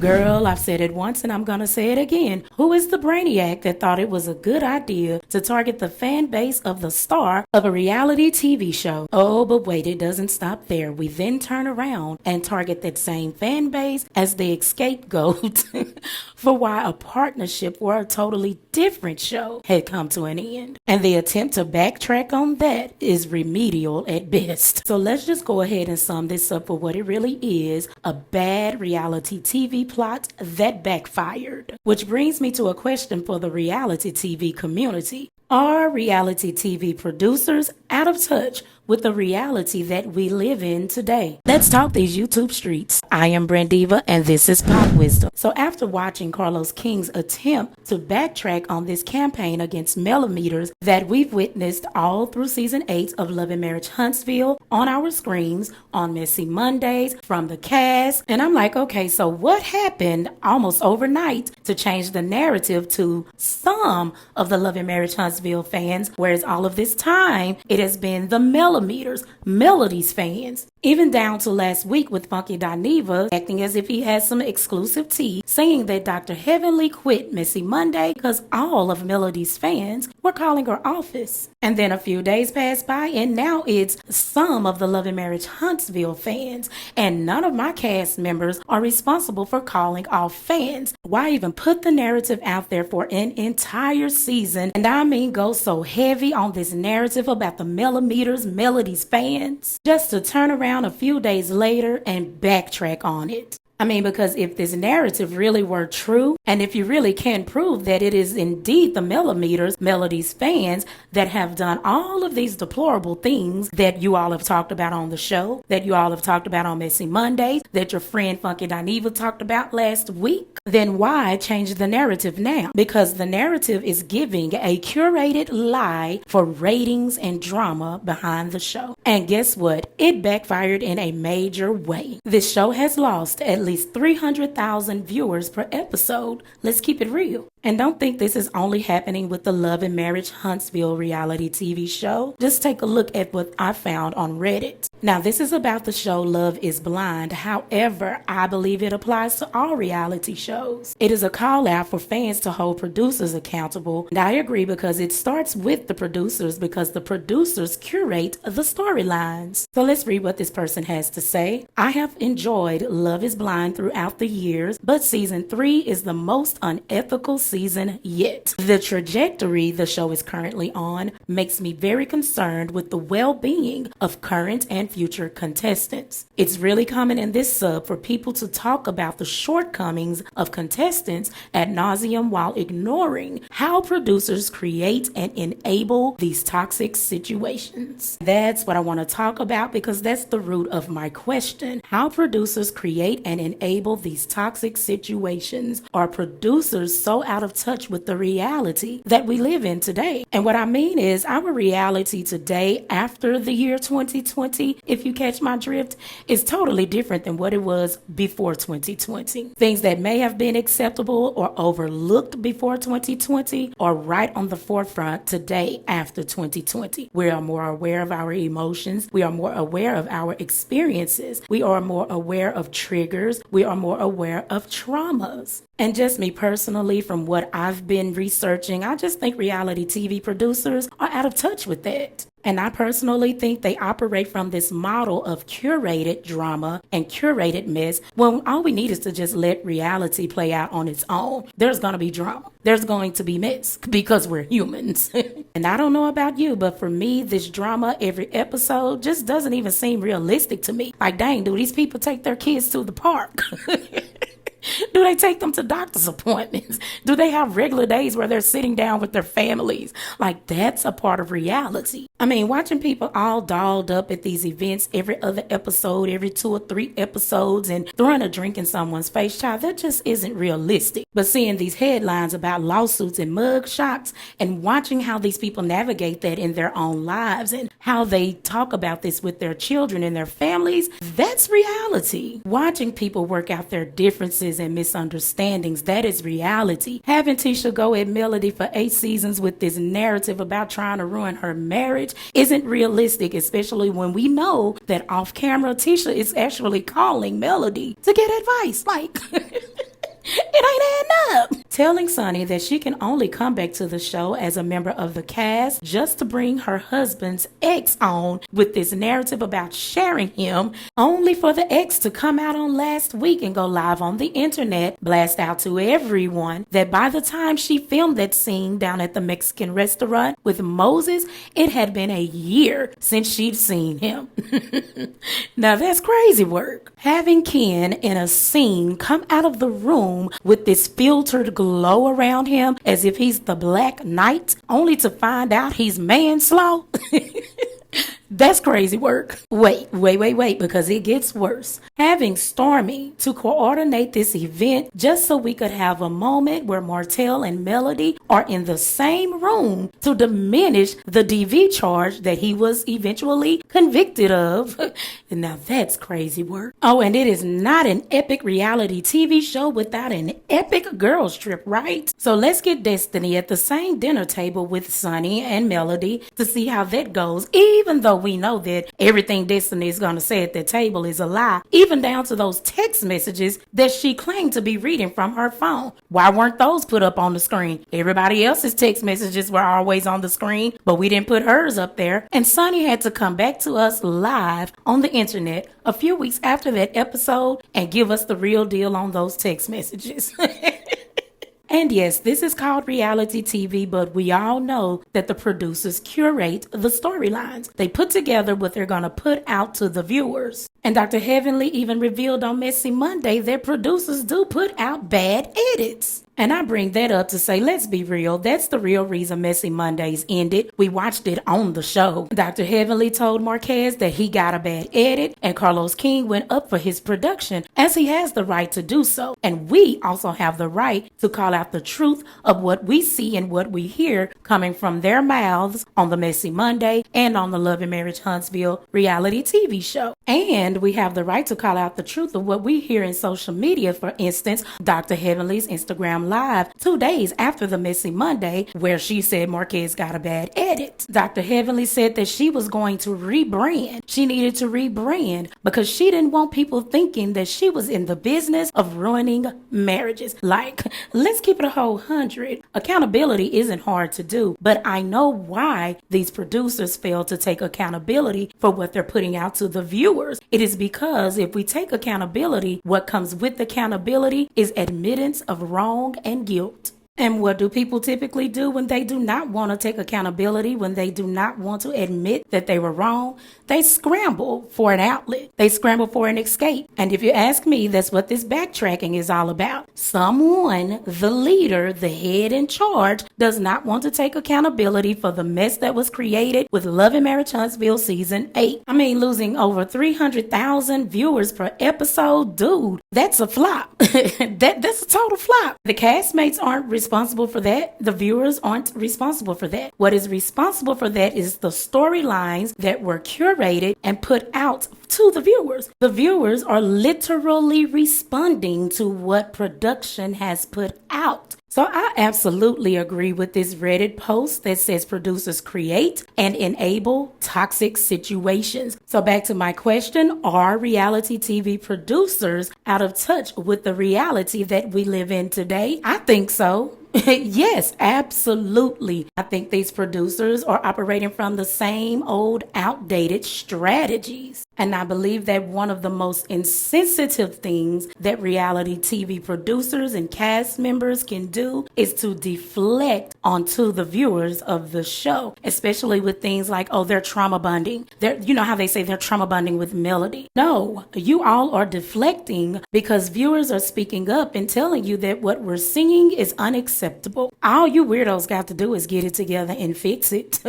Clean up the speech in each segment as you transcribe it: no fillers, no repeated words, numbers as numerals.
Girl, I've said it once and I'm gonna say it again. Who is the brainiac that thought it was a good idea to target the fan base of the star of a reality TV show? Oh, but wait, it doesn't stop there. We then turn around and target that same fan base as the scapegoat for why a partnership for a totally different show had come to an end. And the attempt to backtrack on that is remedial at best. So let's just go ahead and sum this up for what it really is, a bad reality TV plot that backfired. Which brings me to a question for the reality TV community. Are reality TV producers out of touch with the reality that we live in today? Let's talk these YouTube streets. I am Brandiva and this is Pop Wisdom. So after watching Carlos King's attempt to backtrack on this campaign against millimeters that we've witnessed all through season 8 of Love and Marriage Huntsville on our screens on Messy Mondays from the cast, and I'm like, okay, so what happened almost overnight to change the narrative to some of the Love and Marriage Huntsville fans, whereas all of this time it has been the millimeters, Melody's fans? Even down to last week with Funky Dineva acting as if he had some exclusive tea, saying that Dr. Heavenly quit Messy Monday because all of Melody's fans were calling her office. And then a few days passed by and now it's some of the Love and Marriage Huntsville fans. And none of my cast members are responsible for calling off fans. Why even put the narrative out there for an entire season? And I mean go so heavy on this narrative about the millimeters, Melody's fans, just to turn around a few days later and backtrack on it. I mean, because if this narrative really were true, and if you really can prove that it is indeed the millimeters, Melody's fans, that have done all of these deplorable things that you all have talked about on the show, that you all have talked about on Messy Mondays, that your friend Funky Dineva talked about last week, then why change the narrative now? Because the narrative is giving a curated lie for ratings and drama behind the show. And guess what? It backfired in a major way. This show has lost at least 300,000 viewers per episode. Let's keep it real. And don't think this is only happening with the Love and Marriage Huntsville reality TV show. Just take a look at what I found on Reddit. Now, this is about the show Love is Blind. However, I believe it applies to all reality shows. It is a call out for fans to hold producers accountable. And I agree because it starts with the producers because the producers curate the storylines. So let's read what this person has to say. I have enjoyed Love is Blind throughout the years, but season 3 is the most unethical season yet. The trajectory the show is currently on makes me very concerned with the well-being of current and future contestants. It's really common in this sub for people to talk about the shortcomings of contestants ad nauseum while ignoring how producers create and enable these toxic situations. That's what I want to talk about because that's the root of my question. How producers create and enable these toxic situations. Are producers so out of touch with the reality that we live in today? And what I mean is our reality today after the year 2020, if you catch my drift, is totally different than what it was before 2020. Things that may have been acceptable or overlooked before 2020 are right on the forefront today after 2020. We are more aware of our emotions. We are more aware of our experiences. We are more aware of triggers. We are more aware of traumas. And just me personally, from what I've been researching, I just think reality TV producers are out of touch with that. And I personally think they operate from this model of curated drama and curated mess when all we need is to just let reality play out on its own. There's going to be drama. There's going to be mess because we're humans. And I don't know about you, but for me, this drama every episode just doesn't even seem realistic to me. Like, dang, do these people take their kids to the park? Do they take them to doctor's appointments? Do they have regular days where they're sitting down with their families? Like, that's a part of reality. I mean, watching people all dolled up at these events every other episode, every 2 or 3 episodes, and throwing a drink in someone's face, child, that just isn't realistic. But seeing these headlines about lawsuits and mug shots and watching how these people navigate that in their own lives and how they talk about this with their children and their families, that's reality. Watching people work out their differences and misunderstandings, that is reality. Having Tisha go at Melody for 8 seasons with this narrative about trying to ruin her marriage isn't realistic, especially when we know that off camera Tisha is actually calling Melody to get advice. Like telling Sonny that she can only come back to the show as a member of the cast just to bring her husband's ex on with this narrative about sharing him, only for the ex to come out on last week and go live on the internet, blast out to everyone that by the time she filmed that scene down at the Mexican restaurant with Moses, it had been a year since she'd seen him. Now that's crazy work. Having Ken in a scene come out of the room with this filtered glow around him as if he's the Black Knight, only to find out he's man-slow. That's crazy work. Wait, because it gets worse. Having Stormy to coordinate this event just so we could have a moment where Martell and Melody are in the same room to diminish the DV charge that he was eventually convicted of. And now that's crazy work. Oh, and it is not an epic reality TV show without an epic girls trip, right? So let's get Destiny at the same dinner table with Sonny and Melody to see how that goes, even though we know that everything Destiny is going to say at the table is a lie, even down to those text messages that she claimed to be reading from her phone. Why weren't those put up on the screen? Everybody else's text messages were always on the screen, but we didn't put hers up there. And Sonny had to come back to us live on the internet a few weeks after that episode and give us the real deal on those text messages. And yes, this is called reality TV, but we all know that the producers curate the storylines. They put together what they're going to put out to the viewers. And Dr. Heavenly even revealed on Messy Monday that producers do put out bad edits. And I bring that up to say, let's be real. That's the real reason Messy Mondays ended. We watched it on the show. Dr. Heavenly told Marquez that he got a bad edit, and Carlos King went up for his production, as he has the right to do so. And we also have the right to call out the truth of what we see and what we hear coming from their mouths on the Messy Monday and on the Love and Marriage Huntsville reality TV show. And we have the right to call out the truth of what we hear in social media. For instance, Dr. Heavenly's Instagram Live 2 days after the Messy Monday, where she said Marquez got a bad edit. Dr. Heavenly said that she was going to rebrand. She needed to rebrand because she didn't want people thinking that she was in the business of ruining marriages. Like, let's keep it a whole 100. Accountability isn't hard to do, but I know why these producers fail to take accountability for what they're putting out to the viewers. It is because if we take accountability, what comes with accountability is admittance of wrong and guilt. And what do people typically do when they do not want to take accountability, when they do not want to admit that they were wrong? They scramble for an outlet. They scramble for an escape. And if you ask me, that's what this backtracking is all about. Someone, the leader, the head in charge, does not want to take accountability for the mess that was created with Love and Marriage Huntsville Season 8. I mean, losing over 300,000 viewers per episode, dude, that's a flop. That's a total flop. The castmates aren't responsible for that. The viewers aren't responsible for that. What is responsible for that is the storylines that were curated and put out to the viewers. The viewers are literally responding to what production has put out. So I absolutely agree with this Reddit post that says producers create and enable toxic situations. So back to my question, are reality TV producers out of touch with the reality that we live in today? I think so. Yes, absolutely. I think these producers are operating from the same old outdated strategies. And I believe that one of the most insensitive things that reality TV producers and cast members can do is to deflect onto the viewers of the show, especially with things like, oh, they're trauma bonding. You know how they say they're trauma bonding with Melody. No, you all are deflecting because viewers are speaking up and telling you that what we're singing is unacceptable. All you weirdos got to do is get it together and fix it.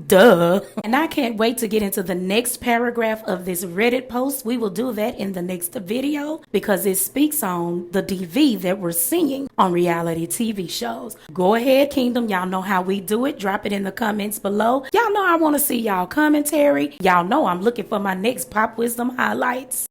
Duh. And I can't wait to get into the next paragraph of this Reddit post. We will do that in the next video because it speaks on the DV that we're seeing on reality TV shows. Go ahead, Kingdom. Y'all know how we do it. Drop it in the comments below. Y'all know I want to see y'all commentary. Y'all know I'm looking for my next Pop Wisdom highlights.